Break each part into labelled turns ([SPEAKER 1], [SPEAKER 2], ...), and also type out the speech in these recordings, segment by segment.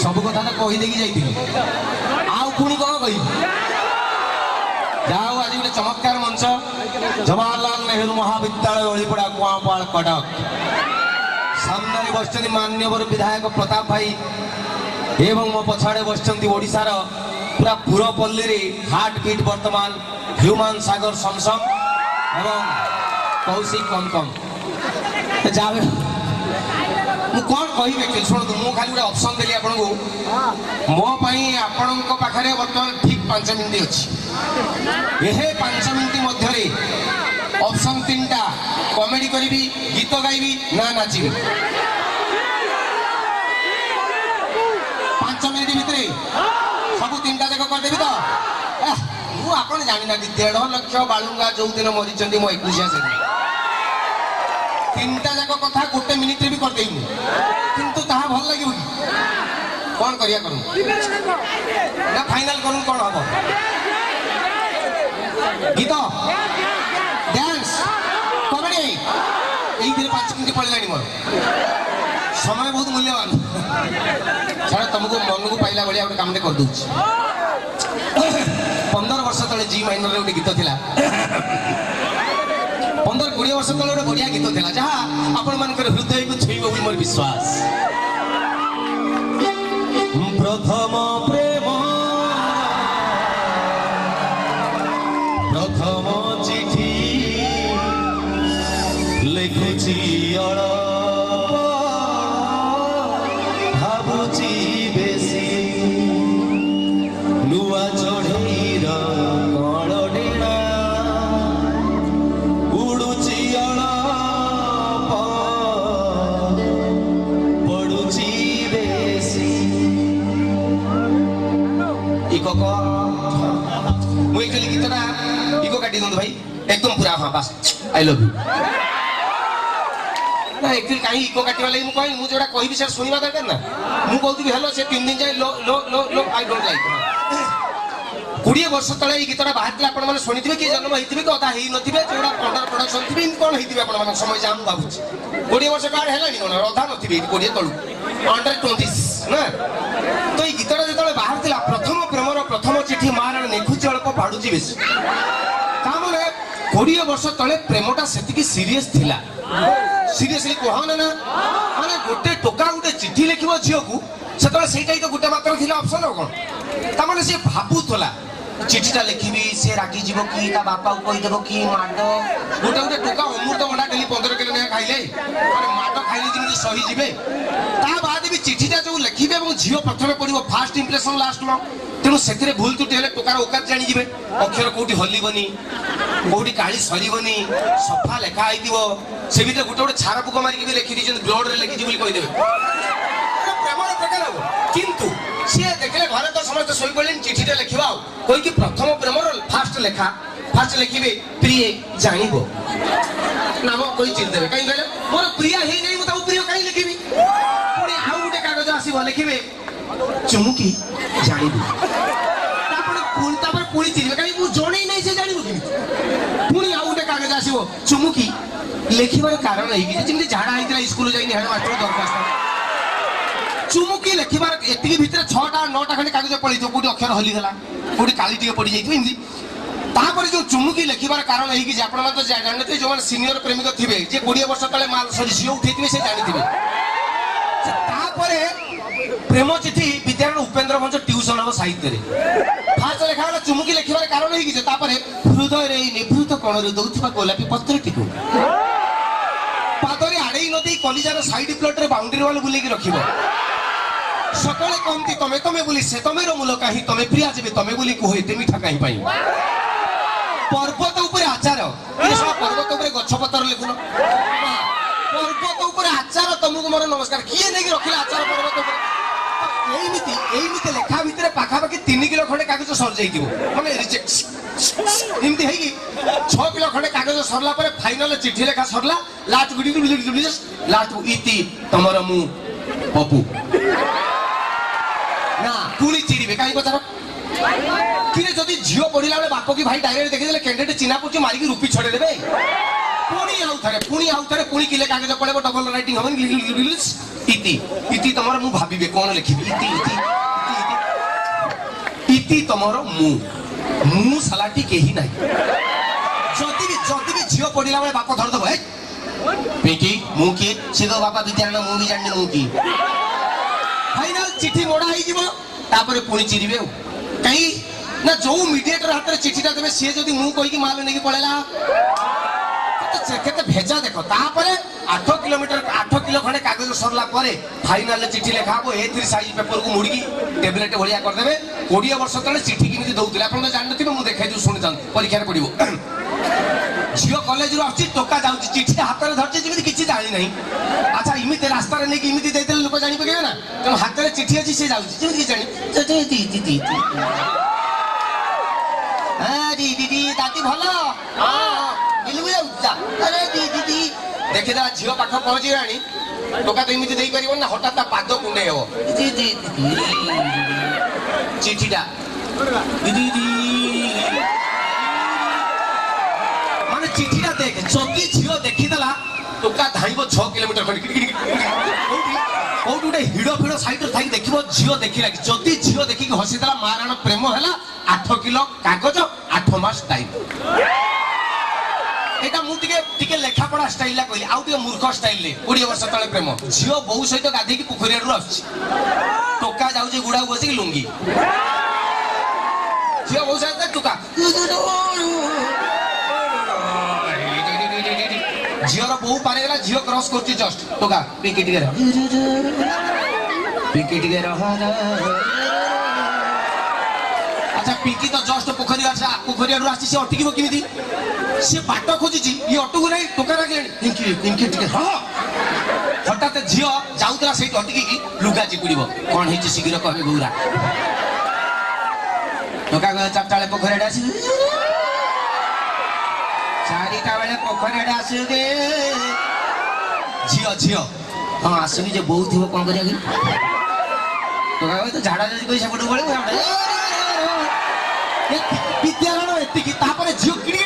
[SPEAKER 1] सब कथा तो कहीदे जाइए आउ पुणी कौन कह जाओ आज गोटे चमत्कार मंच जवाहरलाल नेहरू महाविद्यालय ओलीपड़ा कुआपाड़ कटक सामने बस मान्यवर विधायक प्रताप भाई एवं मो पछाड़े बस ओडिशार पूरा पुरपल्ली रे हार्ट बीट वर्तमान ह्यूमान सागर समसम एवं कौशिक कमकम जावे मु कौन कहि शुणु मु खाली गोटे ऑप्शन देली आपन को मो पई आपन को पाखरे वर्तमान ठीक 5 मिनिट अछि एहे 5 मिनिट मध्य रे ऑप्शन 3टा कॉमेडी करिवि गीत गाइबी ना नाचिबी 5 मिनिट भितरे सब 3टा जाक कर देबी तो मु आपन जानि ना 1.5 लाख बालुंगा जो दिन मरिचंदी मो 21 से 3टा जाक कथा गोटे मिनिट रे भी कर देई किंतु ताहा भल लागिबो कौन करिया करू ना फाइनल करू कौन हबो गीत डांस कॉमेडी एई दिन 5 मिनिट पड़लानी मोर समय बहुत मूल्यवान सारा तुमको मन को पाइला बलिया गोटे काम कर दूची 15 वर्ष तले जी माइनर रे गोटे गीत थिला 15-20 वर्ष तले गोटे बढ़िया गीत थिला जहाँ आपण मानकर हृदय को छुईबो मोर विश्वास प्रथम प्रेम प्रथम चिठी लेखुची अड़ भाबुची बेसी नुआ चढ़ीर कलडेणा उड़ुची अड़ पड़ुची बेसी इको को मु एक्चुअली गीतटा इको काटी दंद भाई एकदम पूरा हां बस आई लव यू ना एक्चुअली कहीं इको काटिवा लागि मु कहि मु जोडा कहि विषय सुनिबा दरकार ना मु कहती भी हेलो से 3 दिन जाय लो लो लो लो आई डोंट लाइक 20 वर्ष तले ई गीतटा बाहरला आपण माने सुनिथिबे कि जन्म हेतिबे कि अदा हेई नथिबे जोडा अंडर प्रोडक्शन थिबे इन कोन हेतिबे आपण माने समय जाम बाबूची 20 वर्ष काड हेलानी कोन अधा नथिबे 20 तळु अंडर 20 ना तो ई गीतटा जतले बाहरला प्रथम प्रेमर प्रथम चिठी मारण नेखुची अल्प पाडुची बेसी तामने 20 वर्ष तले प्रेमटा सेतिकी सीरियस थिला सीरियसली कहना ना माने गोटे टोका गोटे चिठी लिखिबो झियो को सेतले सेटाई तो गोटे मात्र थिला ऑप्शन हो कोन ता माने से भाबुतला चिठीटा लिखिबी से रागी जीवो की ता बापा को कहि देबो की माडो गोटे गोटे टोका अमृत मंडा डेली 15 किलो ने खाइले माने माडो खाइले जिमि सही जिवे ता बाद भी चिठीटा जो लिखिबे এবং झियो प्रथमे पडिबो फास्ट इंप्रेशन लास्ट लो तेणु से भूल त्रुटि हेले टोकार औकात जानी जिवे अक्षर कोठी हल्लीबनी कोठी काली सरीबनी सफा लेखा आइदिबो से भी गोटे गोटे छार पुक मारिक भी लिखि दीजिए ब्लड रे लिखि जी कही देवे प्रेमर प्रकार हम किंतु सी देखले घर तो समस्त सोई पड़े चिठीटा लिखा कोई कि प्रथम प्रेमर फास्ट लेखा फास्ट लिखे प्रिय जानिबो नाम कोई चिन्ह देवे कहीं कहले मोर प्रिय हे नहीं मत प्रिय कहीं लिखिबी पुणी आउ गोटे कागज आसीबो लिखिबे चुमुकी जानिबो तापर पुणी चिन्ह कहीं मु जणे नहीं से जानिबो कि पुणी आउ गोटे कागज आसीबो चुमुकी लेखिबार कारण है कि जिमि झाड़ा आइतला स्कूल जाइनि हेड मास्टर दरखास्त चुमुकी लेखिबार एतिकी भितर 6टा 9टा खंडे कागज पड़ी जो कोठी अक्षर हली गला कोठी काली टिके पड़ी जाइतो इमि तापर जो चुमुकी लेखिबार कारण है कि आपण तो जानते जो माने सीनियर प्रेमिक थिबे जे 20 वर्ष तले माल सरी सियो उठैतिबे से जानिथिबे तापर प्रेम चिठी विद्यारण उपेंद्र भंज ट्यूशन हो साहित्य रे फास्ट लेखा वाला चुमुकी लेखिबार कारण है कि तापर हृदय रे निभृत कोण रे दउथिबा गोलापी पत्र टिकु पादरी आड़े नदी कलिजार साइड प्लॉट रे बाउंड्री वाल बुले की रखिबो सकले कहती तमे तमे बोली से तमे रो मूल काहि तमे प्रिया जेबे तमे बोली कोहे ते मिठा काहि पाई पर्वत ऊपर आचार ये सब पर्वत ऊपर गछ पत्र लिखुनो पर्वत ऊपर आचार तुमको मोर नमस्कार किए नेकी रखिला आचार पर्वत ऊपर एमिति लेखा भितर पाखा पाखी 3 किलो खंडे कागज सर जाइतिबो माने रिजेक्ट एमिति हेगी 6 किलो खंडे कागज सरला पर फाइनल चिठी लेखा सरला लास्ट गुडी लास्ट इति तमर मु पपू ना पुणी चिड़िबे काई पचार कि जदि झियो पढ़िला बेले बाप की भाई डायरेक्ट देखि देले कैंडिडेट चिन्हा पुची मारिकी रुपी छड़े देबे पुणी आउ थे पुणी किले कागज पड़े डबल राइटिंग हम इति इति तुम मु भावी कौन लिखी इति इति इति तुमर मु सालाटी कहीं ना जदि भी झील पड़ा बेले बाप धरदेव पिंकी मु किए सी तो बापा विद्यारण मु भी जानी मु कि फाइनाल चिठी मोड़ा हो पुणी चिरीबे कहीं ना जो मीडिएटर हाथ में चिठीटा देवे सी जदि मु कहीकि माल नहीं पड़ेगा केते भेजा देख तापरे 8 किलोमीटर 8 किलो खंडे कागज सरला परे फाइनल चिठी लिखा हो ए3 साइज पेपर को मुड़की टेबलेट भलिया कर देबे 20 वर्ष तले चिठी किमिति दउतले आपन तो जान नथिबे मु देखाइ दउ सुनि जान परीक्षा रे पडिबो झियो कॉलेज रो आछि टोका जाउछि चिठी हाथ रे धरछि जिमिति किछि जानि नहीं अच्छा इमिति रास्ता रे नै कि इमिति देइतले लोक जानि पकेबे ना त हाथ रे चिठी अछि से जाउछि जिमिति कि जानि दी आ दी दादी भलो अरे दी देखी देला झील पाख पहुंची राणी टोका तो इमिति देई परिबो ना हठात पाद कुंडे हो चिठीटा माने चिठीटा देख जदि झील देखी देला टोका धाइबो 6 किलोमीटर खंडी कोउट उडे हिडो फिडो साइड रे थाकी देखिबो झील देखिला कि जदि झील देखि कि हसी देला माराण प्रेम हैला 8 किलो कागज 8 मास टाइम एटा मु टिके लेखा पढ़ा स्टाइल ला कहली आउ टिके मूर्ख स्टाइल ले 20 वर्ष तले प्रेम झियो बहु सहित गाधे की पोखरिया रु आछि टोका जाउ जे गुडा बसी लुंगी झियो बहु सहित टोका झियो रो बहु पारे गला झियो क्रॉस करछि जस्ट टोका पिके टिके रहा अच्छा पिंकी तो जस्ट पोखरिया रु आछि से अटकिबो किमिति से बाट खोजी ये ऑटो को नहीं टोका पिंकी हाँ हठात झील जाऊला से अटकी लुगा चिपुड़ कौन है शीघ्र कहे गौरा टोका चारटा बेले पोखरिया आस 4टा बेले पोखरिया आस झील हाँ आसबी जो बहुत थी कौन कर टोका तो झाड़ा कही सेपट बड़े विद्यारण एतिकी तापर झियो किड़ी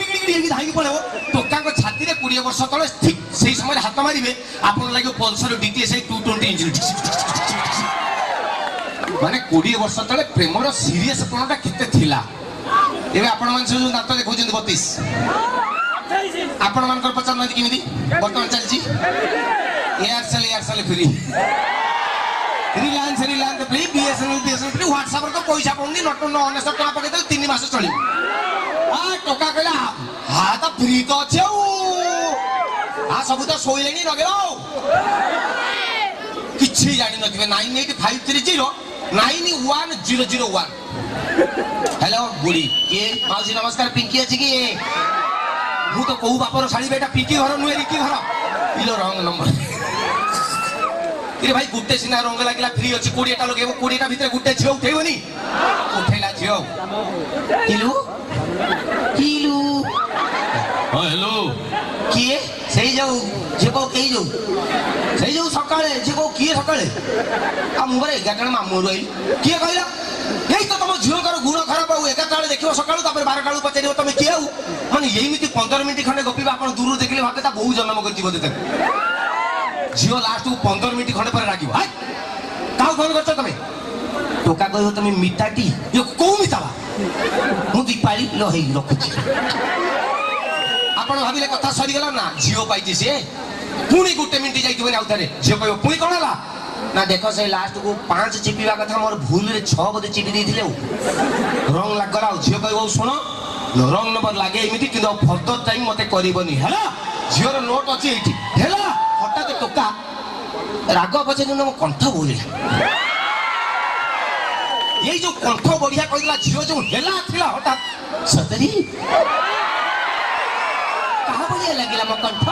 [SPEAKER 1] धाई पड़े टोका छाती रे 20 वर्ष तले ठीक सही समय हाथ मारिबे आपन लागि पल्सर डीटीएस 220 इंच माने 20 वर्ष तले प्रेमर सीरियस पणटा केते थिला एबे आपन मन से जो नात देखौजन 32 आपन मन कर पचार नथि किमिति वर्तमान चलछि Aircel free Reliance free BSNL free WhatsApp तो पैसा पड़नी नट 99 टका पके 3 मास चली आ टका कहला हा तो फ्री तो अच्छे आ सब तो सोइलेनी नगेलो किछि जानि नथिबे 9853091001 हेलो बुढ़ी के माउसी नमस्कार पिंकी अछि कि मु तो कहू बापर साड़ी बेटा पिंकी घर नुए रिकी घर इलो रंग नंबर भाई गुटे सिना रंग लगे फ्री अच्छी 20टा लगे 20टा भितर गुटे झील उठेबनी उठेला झील किलू किलू हां हेलो किए सही जाऊ जेको कही जाऊ सही जाऊ सकाळे जेको किए सकाळे आ मुरे 11 जण मामू रही किए कहला यही तो तुम झील कर गुण खराब हो 11 टा देखियो सकाळू तापर 12 टा पचारियो तुम किए माने यही मिति 15 मिनिट खंडे गपिबा आपण दूर देखले भाते ता बहु जन्म करछि बोते झील लास्ट को 15 मिनिट खंडे पर रागिबो हाय काउ फोन करछ तमे टोका कहयो तमे मिठाटी यो को मिठावा मु दीपाली लो हेई रखुची आपण भाबिले कथा सरी गेला ना झील पाइछि से पुणी गुटे मिनिट जाई दिबे आउथारे झील कहयो पुणी कोन हला ना देखो से लास्ट को 5 चिपिबा कथा मोर भूल रे 6 बदे चिपि देथिले रंग लाग गला झील कहयो सुनो रंग नंबर लागे एमिति किंतु फर्दर टाइम मते करबनी हला झील नोट अछि एठी हेला हठात टोका राग पछे न कंठ बोलिला ये जो कंठ बढ़िया कहला झील जो हेला थिला हठात सतरी कहा बढ़िया लागिला मो कंठ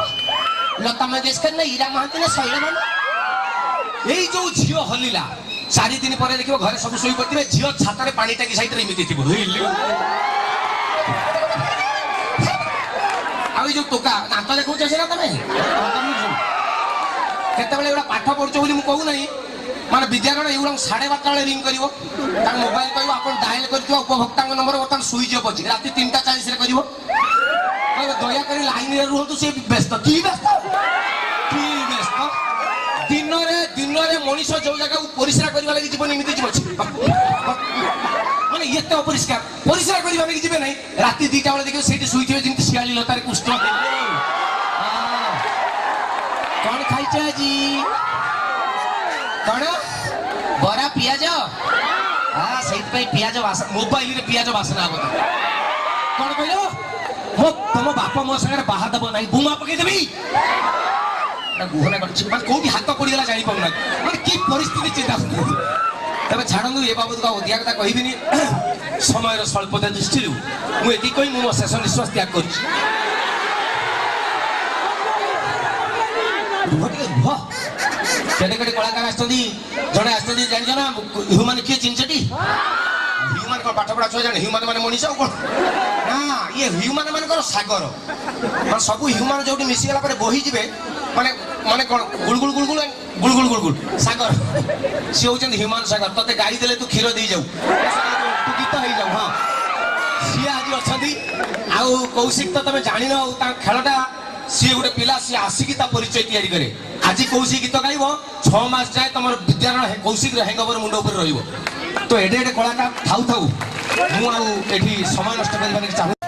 [SPEAKER 1] लता मंगेशकर ने हीरा महांती ने शैलमान ये जो झील हलिला 4 दिन पर देखिबो घरे सब सोई पड़तिबे झील छातारे पानी टाकी साइड रे इमिति थिबो आ जो टोका दांत देखौछ से ना तमे केते बेले एडा पाठ पढछ बोली मु कहू नाही माने विद्यारण एउडा 12:30 बेले रिंग करिवो ता मोबाइल कहू आपण डायल करथियो उपभोक्ता नंबर बतन सुइज अप अछि राती 3:40 रे करिवो ଦୟାକରି ଲାଇନରେ ରୁହନ୍ତୁ। ସେ ବ୍ୟସ୍ତ କି ବ୍ୟସ୍ତ ଦିନରେ ମଣିଷ ଯୋଉ ଜାଗାକୁ ପରିସ୍ରା କରିବା ଲାଗି ଯିବନି ଏମିତି ଯିବ ମାନେ ଏତେ ଅପରିଷ୍କାର ପରିସ୍ରା କରିବା ଲାଗି ଯିବେ ନାହିଁ। ରାତି 2ଟା ବେଳେ ଦେଖିବେ ସେଇଠି ଶୋଇଥିବେ ଯେମିତି ଶିଆଳି ଲତାରେ କୁଷ୍ଠ। କଣ ଖାଇଛ ଆଜି? କଣ ବରା ପିଆଜ? ସେଇଥିପାଇଁ ପିଆଜ ବାସନ ମୋବାଇଲରେ ପିଆଜ ବାସନା ହବ। କଣ କହିଲ? ତମ ବାପ ମୋ ସାଙ୍ଗରେ ବାହା ଦେବ ନାହିଁ ବୁମା ପକେଇଦେବି। ଗୁହନା କରିଛି ମାନେ କୋଉଠି ହାତ ପଡିଗଲା ଜାଣିପାରୁନାହାନ୍ତି ମାନେ କି ପରିସ୍ଥିତି ଚିନ୍ତା କରୁଛନ୍ତି। ତେବେ ଛାଡ଼ନ୍ତୁ ଏ ବାବଦକୁ ଆଉ ଅଧିକା କଥା କହିବିନି। ସମୟର ସ୍ୱଳ୍ପତା ଦୃଷ୍ଟିରୁ ମୁଁ ଏତିକି କହି ମୁଁ ମୋ ଶେଷ ନିଶ୍ୱାସ ତ୍ୟାଗ କରୁଛି। ରୁହ କେତେ କେତେ କଳାକାର ଆସିଛନ୍ତି। ଜଣେ ଆସିଛନ୍ତି ଜାଣିଛ ନା ହ୍ୟୁମାନ କିଏ ଚିହ୍ନିଛଟି? ହ୍ୟୁମାନ କଣ ପାଠ ପଢା ଛୁଆ ଜାଣେ? ହ୍ୟୁମାନ ମାନେ ମଣିଷ ଆଉ କଣ ନା ଇଏ ହ୍ୟୁମାନ ମାନଙ୍କର ସାଗର। ମାନେ ସବୁ ହ୍ୟୁମାନ ଯୋଉଠି ମିଶିଗଲା ପରେ ବୋହିଯିବେ ମାନେ ମାନେ କଣ ଗୁଳଗୁଳ ଗୁଳଗୁଳ ଗୁଳଗୁଳ ଗୁଳଗୁଳ ସାଗର। ସିଏ ହଉଛନ୍ତି ହ୍ୟୁମାନ ସାଗର। ତତେ ଗାଈ ଦେଲେ ତୁ କ୍ଷୀର ଦେଇଯାଉ ତୁ ଗୀତ ହେଇଯାଉ। ହଁ ସିଏ ଆଜି ଅଛନ୍ତି। ଆଉ କୌଶିକ ତ ତମେ ଜାଣିନ ଆଉ ତାଙ୍କ ଖେଳଟା ସିଏ ଗୋଟେ ପିଲା ସିଏ ଆସିକି ତା ପରିଚୟ ତିଆରି କରେ। ଆଜି କୌଶିକ ଗୀତ ଗାଇବ 6 ମାସ ଯାଏ ତମର ବିଦ୍ୟାଳୟ କୌଶିକର ହେଙ୍ଗଓଭର ମୁଣ୍ଡ ଉପରେ ରହିବ। ତ ଏଡେ ଏଡେ କଳାକାର ଥାଉ ଥାଉ ମୁଁ ଆଉ ଏଠି ସମୟ ନଷ୍ଟ କରିବାରେ ଚାହୁଁ